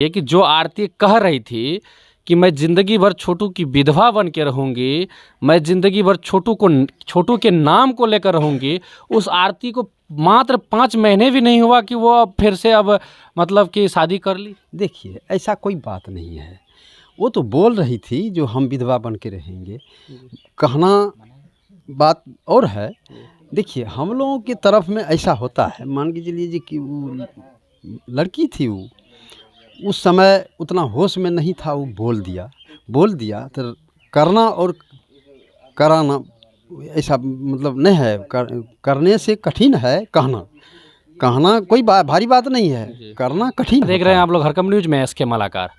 ये कि जो आरती कह रही थी कि मैं ज़िंदगी भर छोटू की विधवा बन के रहूँगी, मैं ज़िंदगी भर छोटू के नाम को लेकर रहूँगी, उस आरती को मात्र 5 महीने भी नहीं हुआ कि वो अब फिर से अब मतलब कि शादी कर ली। देखिए, ऐसा कोई बात नहीं है। वो तो बोल रही थी जो हम विधवा बन के रहेंगे, कहना बात और है। देखिए, हम लोगों की तरफ में ऐसा होता है, मान के चलिए जी कि वो लड़की थी, वो उस समय उतना होश में नहीं था, वो बोल दिया तो करना और कराना ऐसा मतलब नहीं है। करने से कठिन है कहना कोई भारी बात नहीं है, करना कठिन देख रहे हैं आप लोग हरकम न्यूज में एसके मलाकार।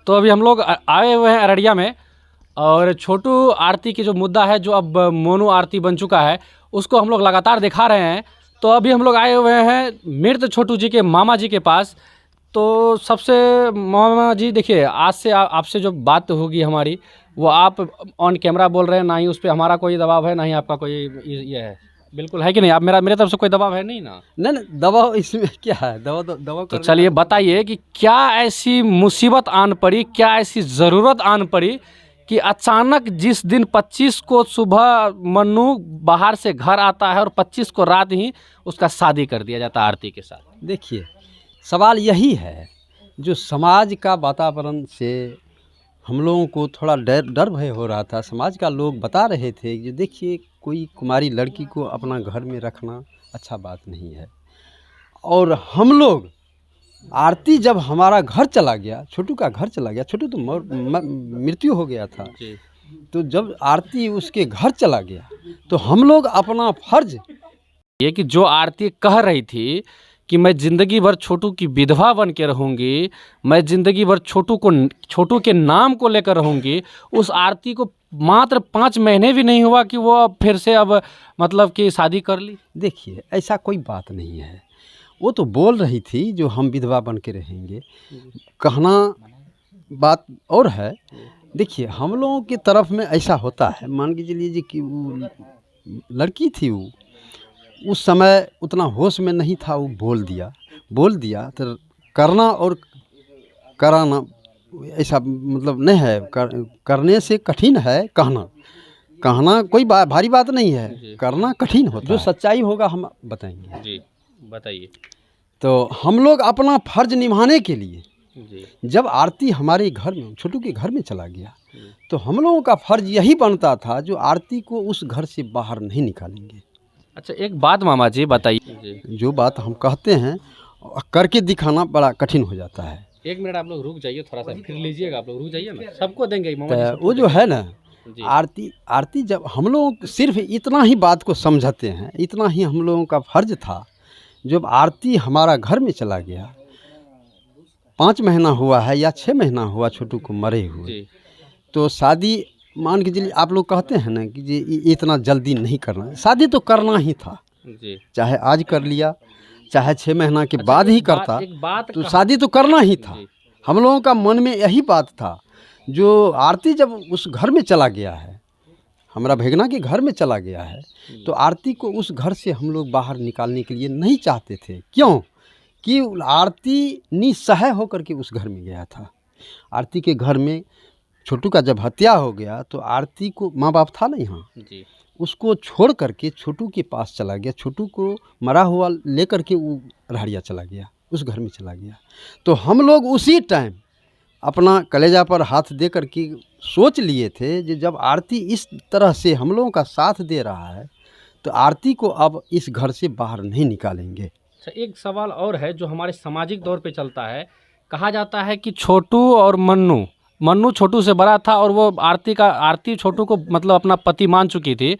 तो अभी हम लोग आए हुए हैं अररिया में, और छोटू आरती की जो मुद्दा है, जो अब मोनू आरती बन चुका है, उसको हम लोग लगातार दिखा रहे हैं। तो अभी हम लोग आए हुए हैं मृत छोटू जी के मामा जी के पास। तो सबसे मामा जी देखिए, आज से आपसे जो बात होगी हमारी, वो आप ऑन कैमरा बोल रहे हैं, ना ही उस पर हमारा कोई दबाव है, ना ही आपका कोई ये है, बिल्कुल है कि नहीं? आप मेरे तरफ से कोई दबाव है नहीं ना? नहीं दबाव इसमें क्या है, दबाव तो चलिए बताइए कि क्या ऐसी मुसीबत आन पड़ी, क्या ऐसी ज़रूरत आन पड़ी कि अचानक जिस दिन 25 को सुबह मन्नू बाहर से घर आता है और 25 को रात ही उसका शादी कर दिया जाता है आरती के साथ। देखिए, सवाल यही है, जो समाज का वातावरण से हम लोगों को थोड़ा डर भय हो रहा था। समाज का लोग बता रहे थे कि देखिए, कोई कुमारी लड़की को अपना घर में रखना अच्छा बात नहीं है। और हम लोग आरती जब हमारा घर चला गया, छोटू का घर चला गया, छोटू तो मृत्यु हो गया था, तो जब आरती उसके घर चला गया तो हम लोग अपना फर्ज, ये कि जो आरती कह रही थी कि मैं ज़िंदगी भर छोटू की विधवा बन के रहूँगी, मैं ज़िंदगी भर छोटू के नाम को लेकर रहूँगी, उस आरती को मात्र 5 महीने भी नहीं हुआ कि वो अब फिर से अब मतलब कि शादी कर ली। देखिए, ऐसा कोई बात नहीं है। वो तो बोल रही थी जो हम विधवा बन के रहेंगे, कहना बात और है। देखिए, हम लोगों की तरफ में ऐसा होता है, मान के चलिए जी कि वो लड़की थी, वो उस समय उतना होश में नहीं था, वो बोल दिया तो करना और कराना ऐसा मतलब नहीं है। करने से कठिन है, कहना कोई भारी बात नहीं है, करना कठिन होता है। जो सच्चाई होगा हम बताएंगे। जी बताइए। तो हम लोग अपना फर्ज निभाने के लिए जी जब आरती हमारे घर में, छोटू के घर में चला गया, तो हम लोगों का फर्ज यही बनता था जो आरती को उस घर से बाहर नहीं निकालेंगे। अच्छा, एक बात मामा जी बताइए। जो बात हम कहते हैं करके दिखाना बड़ा कठिन हो जाता है। 1 मिनट आप लोग रुक जाइए, थोड़ा सा फिर लीजिएगा, आप लोग रुक जाइए ना, सबको देंगे मामा जी, तो सबको वो जो देंगे। है ना, जी आरती जब हम लोग सिर्फ इतना ही बात को समझते हैं, इतना ही हम लोगों का फर्ज था। जब आरती हमारा घर में चला गया, 5 महीना हुआ है या 6 महीना हुआ छोटू को मरे हुए, जी तो शादी मान के चलिए, आप लोग कहते हैं ना कि जी इतना जल्दी नहीं करना, शादी तो करना ही था। जी। चाहे आज कर लिया, चाहे 6 महीना के अच्छा, बाद ही एक बात करता, तो कहा- शादी तो करना ही था। जी। हम लोगों का मन में यही बात था। जो आरती जब उस घर में चला गया है, हमारा भेगना के घर में चला गया है, तो आरती को उस घर से हम लोग बाहर निकालने के लिए नहीं चाहते थे। क्यों? कि आरती निसहाय होकर के उस घर में गया था। आरती के घर में छोटू का जब हत्या हो गया, तो आरती को माँ बाप था ना यहाँ, जी उसको छोड़ करके छोटू के पास चला गया। छोटू को मरा हुआ लेकर के वो रहड़िया चला गया, उस घर में चला गया। तो हम लोग उसी टाइम अपना कलेजा पर हाथ दे कर के सोच लिए थे कि जब आरती इस तरह से हम लोगों का साथ दे रहा है, तो आरती को अब इस घर से बाहर नहीं निकालेंगे। अच्छा, एक सवाल और है जो हमारे सामाजिक तौर पे चलता है। कहा जाता है कि छोटू और मन्नू छोटू से बड़ा था, और वो आरती छोटू को मतलब अपना पति मान चुकी थी,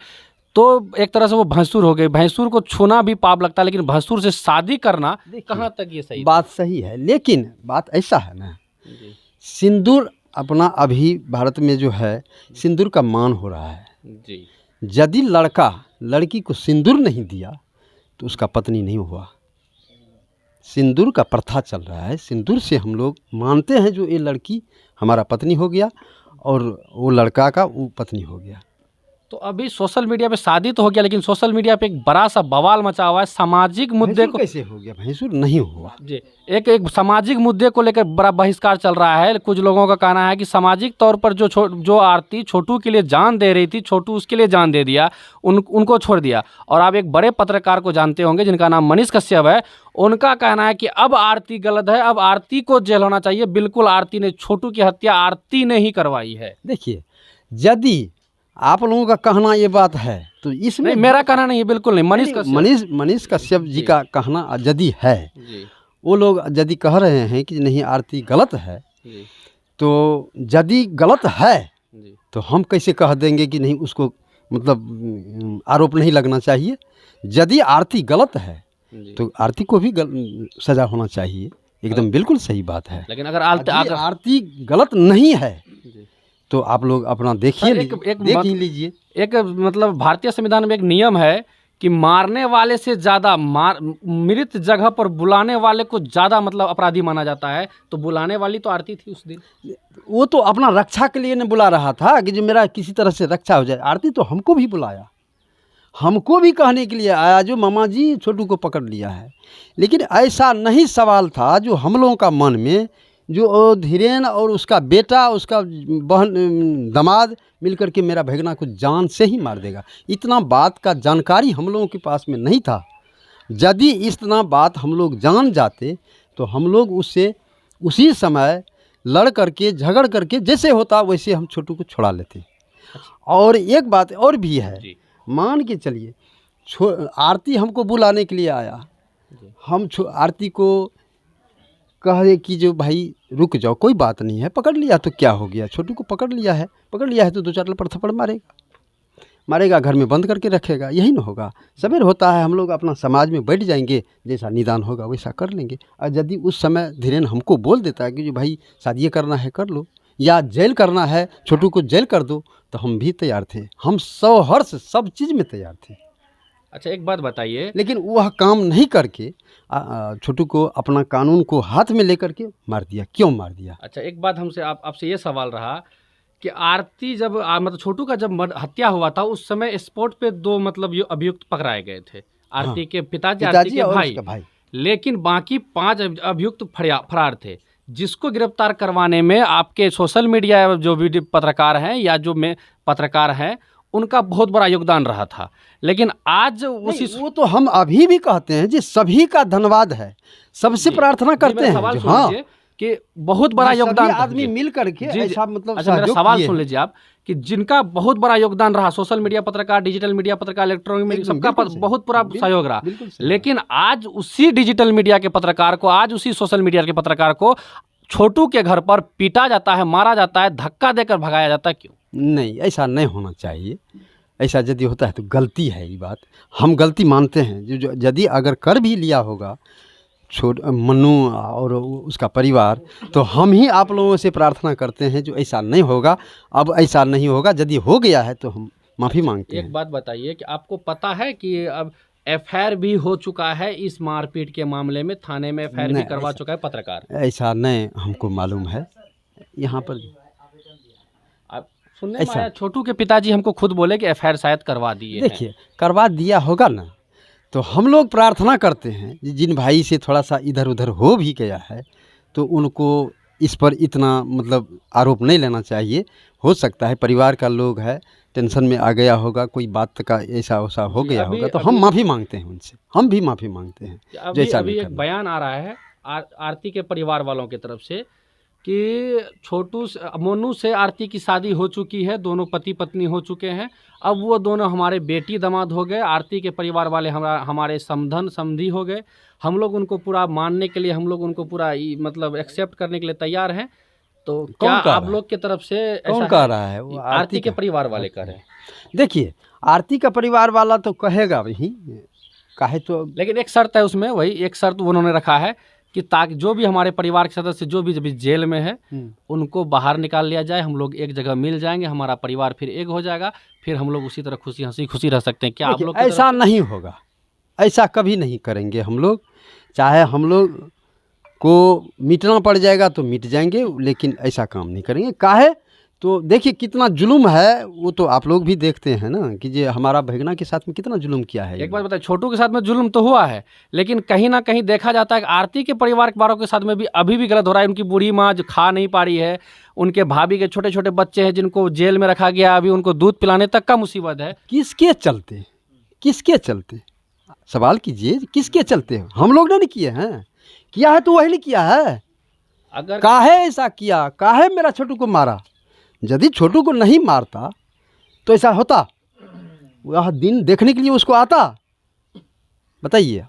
तो एक तरह से वो भैंसुर हो गई। भैंसुर को छूना भी पाप लगता है, लेकिन भैंसुर से शादी करना कहाँ तक ये सही? बात सही है, लेकिन बात ऐसा है ना, जी सिंदूर अपना अभी भारत में जो है, सिंदूर का मान हो रहा है। जी यदि लड़का लड़की को सिंदूर नहीं दिया तो उसका पत्नी नहीं हुआ। सिंदूर का प्रथा चल रहा है। सिंदूर से हम लोग मानते हैं जो ये लड़की हमारा पत्नी हो गया, और वो लड़का का वो पत्नी हो गया। तो अभी सोशल मीडिया पे शादी तो हो गया, लेकिन सोशल मीडिया पे एक बड़ा सा बवाल मचा हुआ है सामाजिक मुद्दे भैंसुर को। कैसे हो गया? भैंसुर नहीं हुआ। जी, एक एक सामाजिक मुद्दे को लेकर बड़ा बहिष्कार चल रहा है। कुछ लोगों का कहना है कि सामाजिक तौर पर जो आरती छोटू के लिए जान दे रही थी, छोटू उसके लिए जान दे दिया, उनको छोड़ दिया। और आप एक बड़े पत्रकार को जानते होंगे जिनका नाम मनीष कश्यप है, उनका कहना है कि अब आरती गलत है, अब आरती को जेल होना चाहिए। बिल्कुल आरती ने, छोटू की हत्या आरती ने ही करवाई है। देखिए, यदि आप लोगों का कहना ये बात है तो इसमें नहीं, मेरा कहना नहीं है, बिल्कुल नहीं। मनीष कश्यप जी का कहना यदि है, जी, वो लोग यदि कह रहे हैं कि नहीं आरती गलत है, जी, तो यदि गलत है जी, तो हम कैसे कह देंगे कि नहीं, उसको मतलब आरोप नहीं लगना चाहिए। यदि आरती गलत है जी। तो आरती को भी सजा होना चाहिए, एकदम बिल्कुल सही बात है। लेकिन अगर यदि आरती गलत नहीं है जी। तो आप लोग अपना देखिए, देख ही लीजिए। एक मतलब भारतीय संविधान में एक नियम है कि मारने वाले से ज़्यादा मृत जगह पर बुलाने वाले को ज़्यादा मतलब अपराधी माना जाता है। तो बुलाने वाली तो आरती थी उस दिन। वो तो अपना रक्षा के लिए न बुला रहा था कि जो मेरा किसी तरह से रक्षा हो जाए। आरती तो हमको भी बुलाया, हमको भी कहने के लिए आया जो मामा जी छोटू को पकड़ लिया है। लेकिन ऐसा नहीं सवाल था जो हम लोगों का मन में, जो धीरेन और उसका बेटा, उसका बहन दामाद मिलकर के मेरा भगना को जान से ही मार देगा, इतना बात का जानकारी हम लोगों के पास में नहीं था। यदि इतना बात हम लोग जान जाते तो हम लोग उससे उसी समय लड़ करके झगड़ करके जैसे होता वैसे हम छोटू को छुड़ा लेते। और एक बात और भी है, मान के चलिए आरती हमको बुलाने के लिए आया, हम आरती को कहे कि जो भाई रुक जाओ, कोई बात नहीं है, पकड़ लिया तो क्या हो गया, छोटू को पकड़ लिया है तो 2-4 लपड़ थप्पड़ मारेगा, घर में बंद करके रखेगा, यही ना होगा। सवेर होता है, हम लोग अपना समाज में बैठ जाएंगे, जैसा निदान होगा वैसा कर लेंगे। और यदि उस समय धीरेन हमको बोल देता है कि जो भाई शादी करना है कर लो, या जेल करना है, छोटू को जेल कर दो, तो हम भी तैयार थे, हम 100 हर्ष सब चीज़ में तैयार थे। अच्छा, एक बात बताइए। लेकिन वह काम नहीं करके छोटू को अपना कानून को हाथ में लेकर के मार दिया। क्यों मार दिया? अच्छा, एक बात हमसे आपसे ये सवाल रहा कि आरती जब मतलब छोटू का जब हत्या हुआ था, उस समय स्पॉट पे 2 मतलब अभियुक्त पकड़ाए गए थे, आरती के पिताजी आरती के भाई। लेकिन बाकी 5 अभियुक्त फरार थे, जिसको गिरफ्तार करवाने में आपके सोशल मीडिया जो वीडियो पत्रकार हैं या जो पत्रकार हैं, उनका बहुत बड़ा योगदान रहा था। लेकिन आज वो तो हम अभी भी कहते हैं जी, सभी का धन्यवाद है, सबसे प्रार्थना करते हैं। हाँ, कि बहुत बड़ा योगदान आदमी मिल करके ऐसा मतलब। अच्छा, मेरा सवाल सुन लीजिए आप, कि जिनका बहुत बड़ा योगदान रहा, सोशल मीडिया पत्रकार, डिजिटल मीडिया पत्रकार, इलेक्ट्रॉनिक मीडिया, सबका बहुत पूरा सहयोग रहा। लेकिन आज उसी डिजिटल मीडिया के पत्रकार को, आज उसी सोशल मीडिया के पत्रकार को छोटू के घर पर पीटा जाता है, मारा जाता है, धक्का देकर भगाया जाता है। क्यों? नहीं, ऐसा नहीं होना चाहिए। ऐसा यदि होता है तो गलती है, ये बात हम गलती मानते हैं। जो यदि अगर कर भी लिया होगा मन्नू और उसका परिवार, तो हम ही आप लोगों से प्रार्थना करते हैं जो ऐसा नहीं होगा, अब ऐसा नहीं होगा। यदि हो गया है तो हम माफ़ी मांगते हैं। एक बात बताइए कि आपको पता है कि अब FIR भी हो चुका है इस मारपीट के मामले में, थाने में FIR भी करवा चुका है पत्रकार? ऐसा नहीं हमको मालूम है। यहाँ पर आप सुनने में आया, छोटू के पिताजी हमको खुद बोले कि FIR शायद करवा दिए। देखिए, करवा दिया होगा ना, तो हम लोग प्रार्थना करते हैं जिन भाई से थोड़ा सा इधर उधर हो भी गया है तो उनको इस पर इतना मतलब आरोप नहीं लेना चाहिए। हो सकता है परिवार का लोग है, टेंशन में आ गया होगा, कोई बात का ऐसा वैसा हो गया होगा, तो हम माफ़ी मांगते हैं उनसे, हम भी माफ़ी मांगते हैं। जैसा अभी एक बयान आ रहा है आरती के परिवार वालों की तरफ से कि मोनू से आरती की शादी हो चुकी है, दोनों पति पत्नी हो चुके हैं, अब वो दोनों हमारे बेटी दामाद हो गए, आरती के परिवार वाले हमारे समधन समधी हो गए, हम लोग उनको पूरा मानने के लिए, हम लोग उनको पूरा मतलब एक्सेप्ट करने के लिए तैयार हैं। तो क्या आप लोग की तरफ से कौन कह रहा है? वो आरती के परिवार वाले कह रहे हैं। देखिए, आरती का परिवार वाला तो कहेगा वही काहे तो, लेकिन एक शर्त है उसमें, वही एक शर्त उन्होंने रखा है कि ताकि जो भी हमारे परिवार के सदस्य जो भी जेल में है उनको बाहर निकाल लिया जाए, हम लोग एक जगह मिल जाएंगे, हमारा परिवार फिर एक हो जाएगा, फिर हम लोग उसी तरह हंसी खुशी रह सकते हैं। क्या आप लोग? ऐसा नहीं होगा, ऐसा कभी नहीं करेंगे हम लोग। चाहे हम लोग को मिटना पड़ जाएगा तो मिट जाएंगे, लेकिन ऐसा काम नहीं करेंगे। काहे तो देखिए कितना जुल्म है, वो तो आप लोग भी देखते हैं ना कि ये हमारा भगना के साथ में कितना जुल्म किया है। एक बात बताइए, छोटू के साथ में जुल्म तो हुआ है, लेकिन कहीं ना कहीं देखा जाता है कि आरती के परिवार के वालों के साथ में भी अभी भी गलत हो रहा है। उनकी बूढ़ी माँ जो खा नहीं पा रही है, उनके भाभी के छोटे छोटे बच्चे हैं जिनको जेल में रखा गया, अभी उनको दूध पिलाने तक का मुसीबत है। किसके चलते, किसके चलते सवाल कीजिए, किसके चलते? हम लोग ने नहीं किए हैं, किया है तो वही नहीं किया है। अगर काहे ऐसा किया, काहे मेरा छोटू को मारा? यदि छोटू को नहीं मारता तो ऐसा होता? वह दिन देखने के लिए उसको आता? बताइए।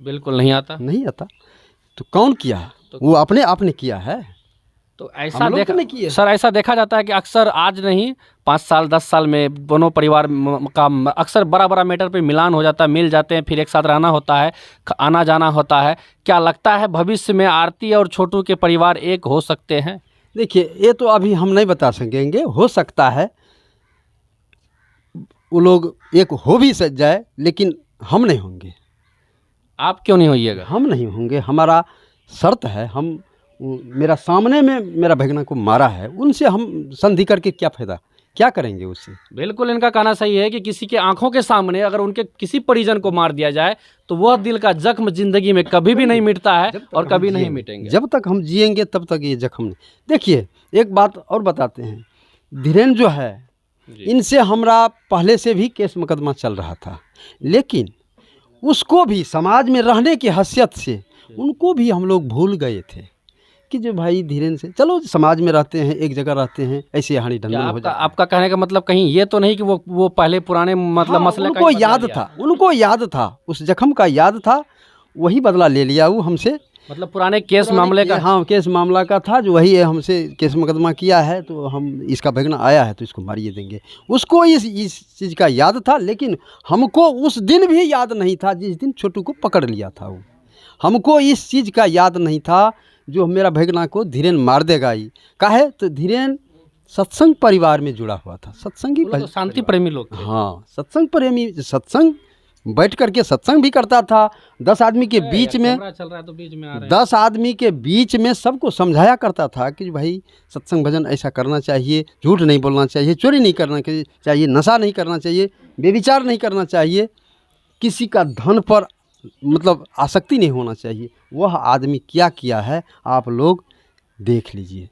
बिल्कुल नहीं आता, नहीं आता। तो कौन किया? वो अपने आप ने किया है। तो ऐसा हम लोग देखा तो नहीं किए। सर, ऐसा देखा जाता है कि अक्सर आज नहीं 5 साल 10 साल में दोनों परिवार का अक्सर बड़ा बड़ा मैटर पे मिलान हो जाता है, मिल जाते हैं, फिर एक साथ रहना होता है, आना जाना होता है। क्या लगता है भविष्य में आरती और छोटू के परिवार एक हो सकते हैं? देखिए ये तो अभी हम नहीं बता सकेंगे, हो सकता है वो लोग एक हो भी सक जाए, लेकिन हम नहीं होंगे। आप क्यों नहीं होइएगा? हम नहीं होंगे, हमारा शर्त है। हम मेरा सामने में मेरा भगना को मारा है, उनसे हम संधि करके क्या फ़ायदा, क्या करेंगे उससे? बिल्कुल, इनका कहना सही है कि किसी के आंखों के सामने अगर उनके किसी परिजन को मार दिया जाए तो वह दिल का जख्म जिंदगी में कभी भी नहीं मिटता है और कभी नहीं मिटेंगे। जब तक हम जिएंगे तब तक ये जख्म नहीं। देखिए एक बात और बताते हैं, धीरेन जो है इनसे हमारा पहले से भी केस मुकदमा चल रहा था, लेकिन उसको भी समाज में रहने की हैसियत से उनको भी हम लोग भूल गए थे कि जो भाई धीरेन से चलो समाज में रहते हैं, एक जगह रहते हैं, ऐसे हानि ढंडन हो जाता है। आपका कहने का मतलब कहीं ये तो नहीं कि वो पहले पुराने मतलब हाँ, मसले का उनको ही बदला याद लिया? था, उनको याद था, उस जख्म का याद था, वही बदला ले लिया वो हमसे। मतलब पुराने केस मामले का? हाँ, केस मामला का था जो वही है, हमसे केस मुकदमा किया है, तो हम इसका भगना आया है तो इसको मारिए देंगे। उसको इस चीज़ का याद था, लेकिन हमको उस दिन भी याद नहीं था जिस दिन छोटू को पकड़ लिया था। वो हमको इस चीज़ का याद नहीं था जो मेरा भगना को धीरेन मार देगा ही। काहे तो धीरेन सत्संग परिवार में जुड़ा हुआ था, सत्संगी तो शांति प्रेमी लोग थे। हाँ, सत्संग प्रेमी, सत्संग बैठ करके सत्संग भी करता था। 10 आदमी के बीच में, कैमरा चल रहा है तो बीच में आ रहे हैं। 10 आदमी के बीच में सबको समझाया करता था कि भाई सत्संग भजन ऐसा करना चाहिए, झूठ नहीं बोलना चाहिए, चोरी नहीं करना चाहिए, नशा नहीं करना चाहिए, बेविचार नहीं करना चाहिए, किसी का धन पर मतलब आसक्ति नहीं होना चाहिए। वह आदमी क्या किया है आप लोग देख लीजिए।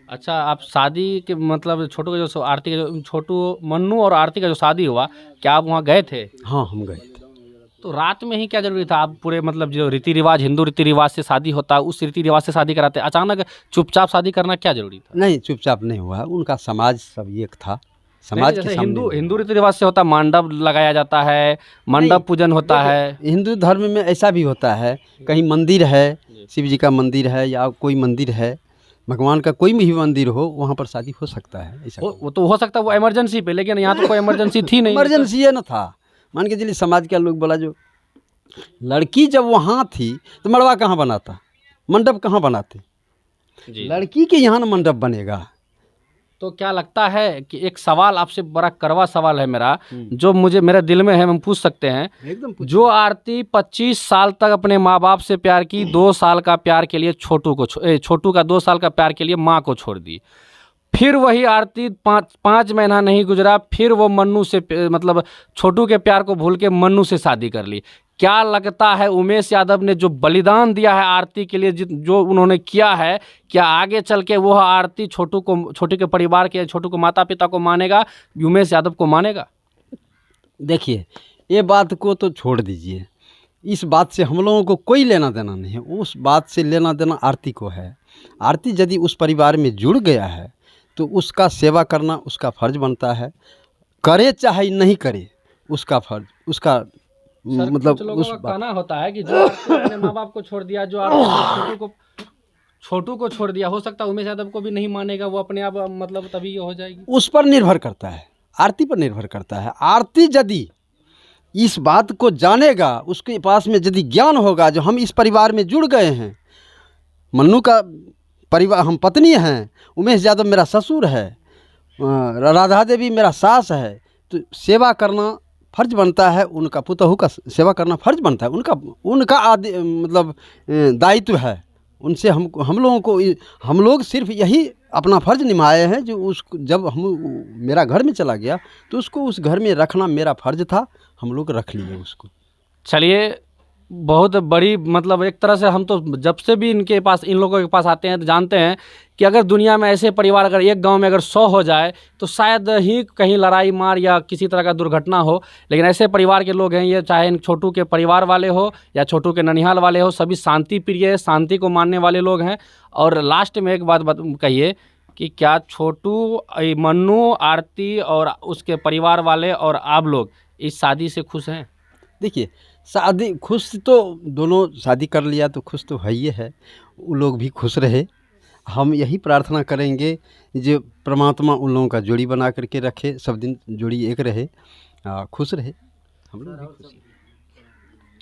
अच्छा, आप शादी के मतलब छोटू का जो आरती का जो छोटू मन्नू और आरती का जो शादी हुआ, क्या आप वहाँ गए थे? हाँ, हम गए थे। तो रात में ही क्या जरूरी था? आप पूरे मतलब जो रीति रिवाज, हिंदू रीति रिवाज से शादी होता है उस रीति रिवाज से शादी कराते, अचानक चुपचाप शादी करना क्या जरूरी था? नहीं, चुपचाप नहीं हुआ, उनका समाज सब एक था, समाज के सामने। हिंदू रीति रिवाज से होता, मंडप लगाया जाता है, मंडप पूजन होता है। हिंदू धर्म में ऐसा भी होता है, कहीं मंदिर है, शिव जी का मंदिर है या कोई मंदिर है, भगवान का कोई भी मंदिर हो, वहाँ पर शादी हो सकता है। ऐसा वो तो हो सकता है वो इमरजेंसी पे, लेकिन यहाँ तो कोई इमरजेंसी थी नहीं। इमरजेंसी ये न था। मान के चलिए समाज के लोग बोला जो लड़की जब वहाँ थी तो मड़वा कहाँ बनाता, मंडप कहाँ बनाते? लड़की के यहाँ न मंडप बनेगा। तो क्या लगता है कि एक सवाल आपसे, बड़ा कड़वा सवाल है मेरा, जो मुझे मेरे दिल में है, हम पूछ सकते हैं? एकदम जो आरती 25 साल तक अपने माँ बाप से प्यार की, 2 साल का प्यार के लिए छोटू का 2 साल का प्यार के लिए माँ को छोड़ दी, फिर वही आरती 5 महीना नहीं गुजरा, फिर वो मन्नू से मतलब छोटू के प्यार को भूल के मन्नू से शादी कर ली। क्या लगता है उमेश यादव ने जो बलिदान दिया है आरती के लिए, जो उन्होंने किया है, क्या आगे चल के वह आरती छोटू के परिवार के, छोटू को माता पिता को मानेगा, उमेश यादव को मानेगा? देखिए ये बात को तो छोड़ दीजिए, इस बात से हम लोगों को कोई लेना देना नहीं है। उस बात से लेना देना आरती को है। आरती यदि उस परिवार में जुड़ गया है तो उसका सेवा करना उसका फर्ज बनता है, करे चाहे नहीं करे, उसका फर्ज, उसका मतलब कुछ लोगों का कहना होता है कि जो आरती अपने माँ बाप को छोड़ दिया, जो आरती छोटू को छोड़ दिया, हो सकता है उमेश यादव को भी नहीं मानेगा, वो अपने आप मतलब तभी ये हो जाएगी। उस पर निर्भर करता है, आरती पर निर्भर करता है। आरती यदि इस बात को जानेगा, उसके पास में यदि ज्ञान होगा जो हम इस परिवार में जुड़ गए हैं, मन्नू का परिवार, हम पत्नी हैं, उमेश यादव मेरा ससुर है, राधा देवी मेरा सास है, तो सेवा करना फर्ज बनता है, उनका पुतहू का सेवा करना फर्ज बनता है, उनका मतलब दायित्व है। उनसे हम लोग सिर्फ यही अपना फ़र्ज़ निभाए हैं, जो उसको जब मेरा घर में चला गया तो उसको उस घर में रखना मेरा फ़र्ज़ था, हम लोग रख लिए उसको। चलिए, बहुत बड़ी मतलब एक तरह से हम तो जब से भी इन लोगों के पास आते हैं तो जानते हैं कि अगर दुनिया में ऐसे परिवार अगर एक गांव में अगर 100 हो जाए तो शायद ही कहीं लड़ाई मार या किसी तरह का दुर्घटना हो। लेकिन ऐसे परिवार के लोग हैं ये, चाहे इन छोटू के परिवार वाले हो या छोटू के ननिहाल वाले हो, सभी शांति प्रिय, शांति को मानने वाले लोग हैं। और लास्ट में एक बात कहिए कि क्या छोटू, मन्नू, आरती और उसके परिवार वाले और आप लोग इस शादी से खुश हैं? देखिए, शादी खुश तो दोनों शादी कर लिया तो खुश तो है ही है, वो लोग भी खुश रहे। हम यही प्रार्थना करेंगे जो परमात्मा उन लोगों का जोड़ी बना करके रखे, सब दिन जोड़ी एक रहे, खुश रहे, हम लोग भी खुश हैं।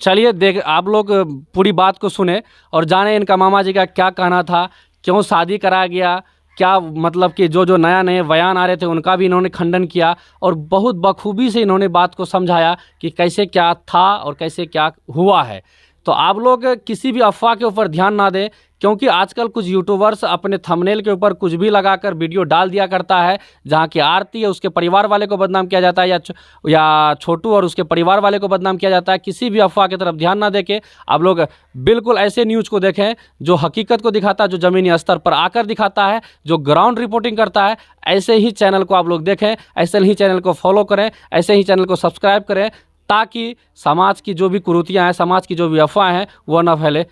चलिए, आप लोग पूरी बात को सुने और जाने इनका मामा जी का क्या कहना था, क्यों शादी कराया गया, क्या मतलब कि जो नया नए बयान आ रहे थे उनका भी इन्होंने खंडन किया और बहुत बखूबी से इन्होंने बात को समझाया कि कैसे क्या था और कैसे क्या हुआ है। तो आप लोग किसी भी अफवाह के ऊपर ध्यान ना दें, क्योंकि आजकल कुछ यूट्यूबर्स अपने थंबनेल के ऊपर कुछ भी लगाकर वीडियो डाल दिया करता है, जहां कि आरती है उसके परिवार वाले को बदनाम किया जाता है या छोटू और उसके परिवार वाले को बदनाम किया जाता है। किसी भी अफवाह की तरफ ध्यान ना देके आप लोग बिल्कुल ऐसे न्यूज़ को देखें जो हकीकत को दिखाता है, जो ज़मीनी स्तर पर आकर दिखाता है, जो ग्राउंड रिपोर्टिंग करता है। ऐसे ही चैनल को आप लोग देखें, ऐसे ही चैनल को फॉलो करें, ऐसे ही चैनल को सब्सक्राइब करें, ताकि समाज की जो भी कुरीतियाँ हैं, समाज की जो भी अफवाह हैं वो ना फैले।